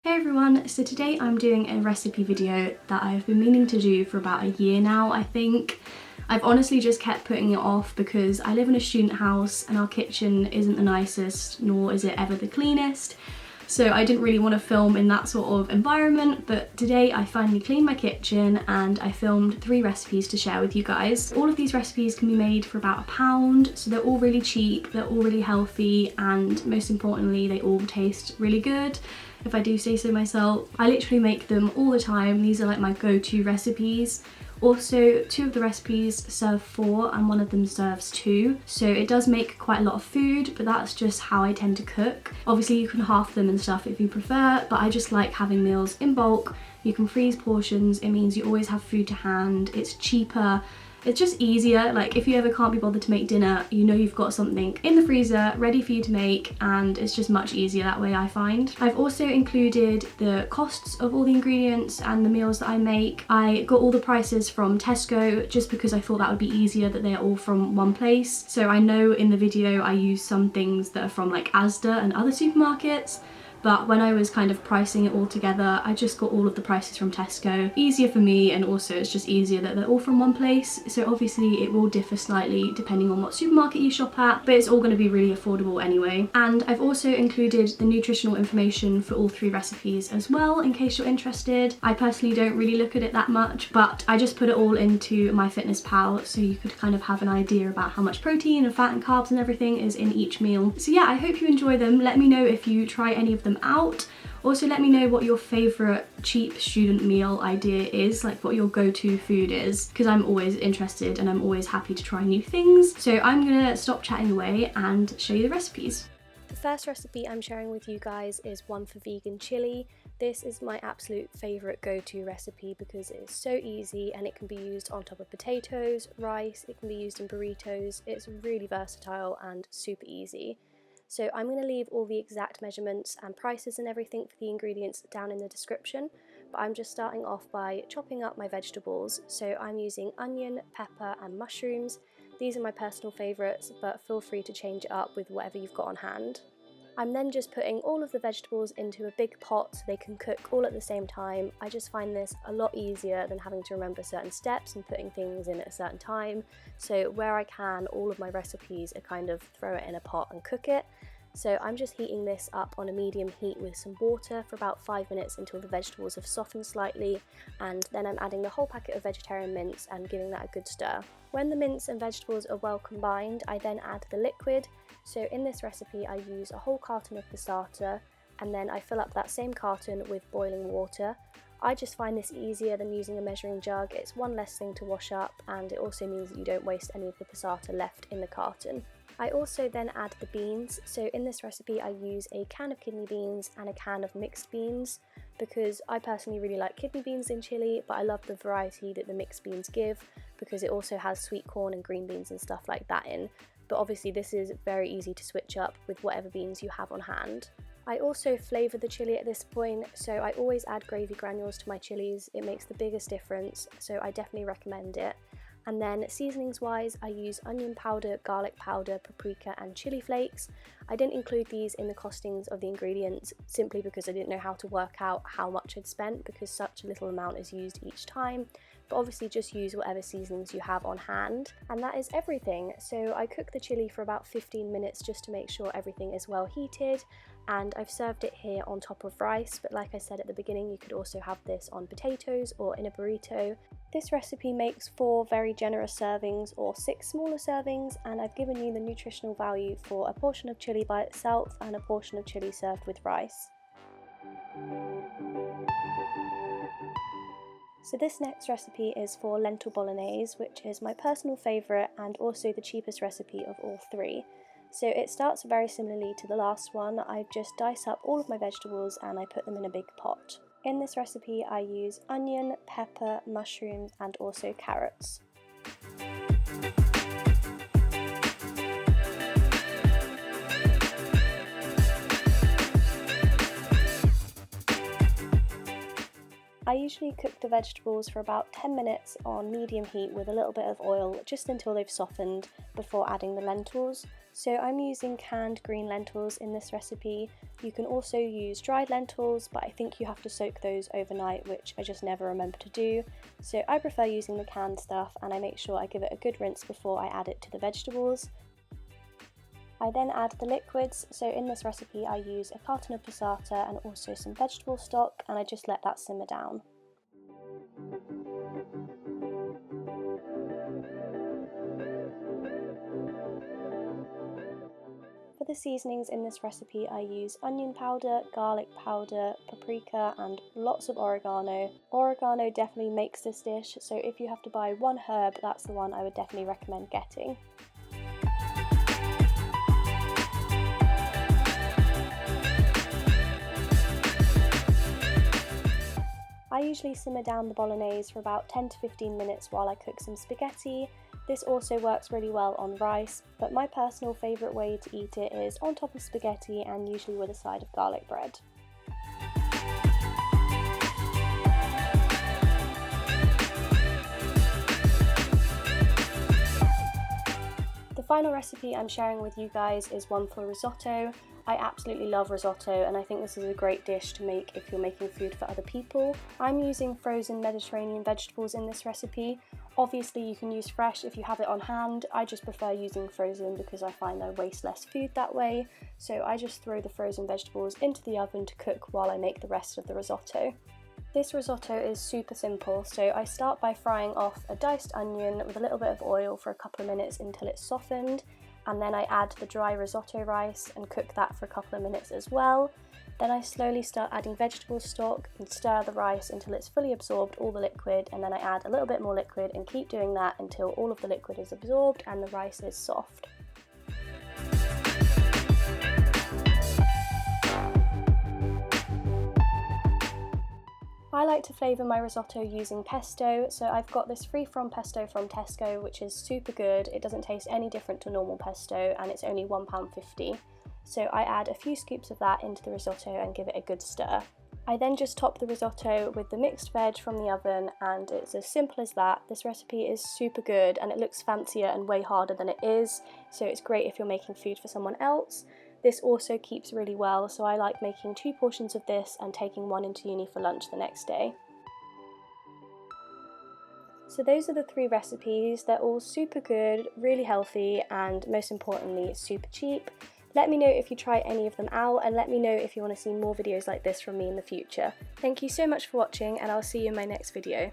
Hey everyone, so today I'm doing a recipe video that I've been meaning to do for about a year now, I think. I've honestly just kept putting it off because I live in a student house and our kitchen isn't the nicest, nor is it ever the cleanest. So I didn't really want to film in that sort of environment, but today I finally cleaned my kitchen and I filmed 3 recipes to share with you guys. All of these recipes can be made for about £1, so they're all really cheap, they're all really healthy, and most importantly, they all taste really good, if I do say so myself. I literally make them all the time. These are like my go-to recipes. Also, 2 of the recipes serve 4 and 1 of them serves 2. So it does make quite a lot of food, but that's just how I tend to cook. Obviously you can half them and stuff if you prefer, but I just like having meals in bulk. You can freeze portions, it means you always have food to hand, it's cheaper. It's just easier. Like if you ever can't be bothered to make dinner, you know you've got something in the freezer ready for you to make, and it's just much easier that way, I find. I've also included the costs of all the ingredients and the meals that I make. I got all the prices from Tesco just because I thought that would be easier, that they're all from one place. So I know in the video I use some things that are from like Asda and other supermarkets, but when I was kind of pricing it all together, I just got all of the prices from Tesco. Easier for me, and also it's just easier that they're all from one place. So obviously it will differ slightly depending on what supermarket you shop at, but it's all going to be really affordable anyway. And I've also included the nutritional information for all 3 recipes as well, in case you're interested. I personally don't really look at it that much, but I just put it all into MyFitnessPal so you could kind of have an idea about how much protein and fat and carbs and everything is in each meal. So yeah, I hope you enjoy them. Let me know if you try any of them out. Also, let me know what your favourite cheap student meal idea is, like what your go-to food is, because I'm always interested and I'm always happy to try new things. So I'm gonna stop chatting away and show you the recipes. The first recipe I'm sharing with you guys is one for vegan chili. This is my absolute favourite go-to recipe because it is so easy and it can be used on top of potatoes, rice, it can be used in burritos. It's really versatile and super easy. So I'm going to leave all the exact measurements and prices and everything for the ingredients down in the description, but I'm just starting off by chopping up my vegetables. So I'm using onion, pepper and mushrooms. These are my personal favourites, but feel free to change it up with whatever you've got on hand. I'm then just putting all of the vegetables into a big pot so they can cook all at the same time. I just find this a lot easier than having to remember certain steps and putting things in at a certain time. So where I can, all of my recipes are kind of throw it in a pot and cook it. So I'm just heating this up on a medium heat with some water for about 5 minutes until the vegetables have softened slightly, and then I'm adding the whole packet of vegetarian mince and giving that a good stir. When the mince and vegetables are well combined, I then add the liquid. So in this recipe I use a whole carton of passata, and then I fill up that same carton with boiling water. I just find this easier than using a measuring jug. It's one less thing to wash up, and it also means that you don't waste any of the passata left in the carton. I also then add the beans. So in this recipe I use a can of kidney beans and a can of mixed beans because I personally really like kidney beans in chili, but I love the variety that the mixed beans give because it also has sweet corn and green beans and stuff like that in. But obviously this is very easy to switch up with whatever beans you have on hand. I also flavour the chili at this point, so I always add gravy granules to my chilies. It makes the biggest difference, so I definitely recommend it. And then seasonings wise, I use onion powder, garlic powder, paprika and chili flakes. I didn't include these in the costings of the ingredients simply because I didn't know how to work out how much I'd spent because such a little amount is used each time. But obviously just use whatever seasonings you have on hand. And that is everything. So I cook the chili for about 15 minutes just to make sure everything is well heated, and I've served it here on top of rice, but like I said at the beginning, you could also have this on potatoes or in a burrito. This recipe makes 4 very generous servings or 6 smaller servings, and I've given you the nutritional value for a portion of chili by itself and a portion of chili served with rice. So this next recipe is for lentil bolognese, which is my personal favourite and also the cheapest recipe of all 3. So it starts very similarly to the last one. I just dice up all of my vegetables and I put them in a big pot. In this recipe I use onion, pepper, mushrooms and also carrots. I usually cook the vegetables for about 10 minutes on medium heat with a little bit of oil just until they've softened before adding the lentils. So I'm using canned green lentils in this recipe. You can also use dried lentils, but I think you have to soak those overnight, which I just never remember to do. So I prefer using the canned stuff, and I make sure I give it a good rinse before I add it to the vegetables. I then add the liquids, so in this recipe I use a carton of passata and also some vegetable stock, and I just let that simmer down. For the seasonings in this recipe I use onion powder, garlic powder, paprika and lots of oregano. Oregano definitely makes this dish, so if you have to buy one herb, that's the one I would definitely recommend getting. I usually simmer down the bolognese for about 10 to 15 minutes while I cook some spaghetti. This also works really well on rice, but my personal favourite way to eat it is on top of spaghetti and usually with a side of garlic bread. The final recipe I'm sharing with you guys is one for risotto. I absolutely love risotto, and I think this is a great dish to make if you're making food for other people. I'm using frozen Mediterranean vegetables in this recipe. Obviously you can use fresh if you have it on hand. I just prefer using frozen because I find I waste less food that way. So I just throw the frozen vegetables into the oven to cook while I make the rest of the risotto. This risotto is super simple, so I start by frying off a diced onion with a little bit of oil for a couple of minutes until it's softened, and then I add the dry risotto rice and cook that for a couple of minutes as well. Then I slowly start adding vegetable stock and stir the rice until it's fully absorbed all the liquid, and then I add a little bit more liquid and keep doing that until all of the liquid is absorbed and the rice is soft. I like to flavour my risotto using pesto, so I've got this free-from pesto from Tesco, which is super good. It doesn't taste any different to normal pesto, and it's only £1.50. So I add a few scoops of that into the risotto and give it a good stir. I then just top the risotto with the mixed veg from the oven, and it's as simple as that. This recipe is super good and it looks fancier and way harder than it is, so it's great if you're making food for someone else. This also keeps really well, so I like making 2 portions of this and taking one into uni for lunch the next day. So those are the 3 recipes. They're all super good, really healthy, and most importantly, super cheap. Let me know if you try any of them out, and let me know if you want to see more videos like this from me in the future. Thank you so much for watching, and I'll see you in my next video.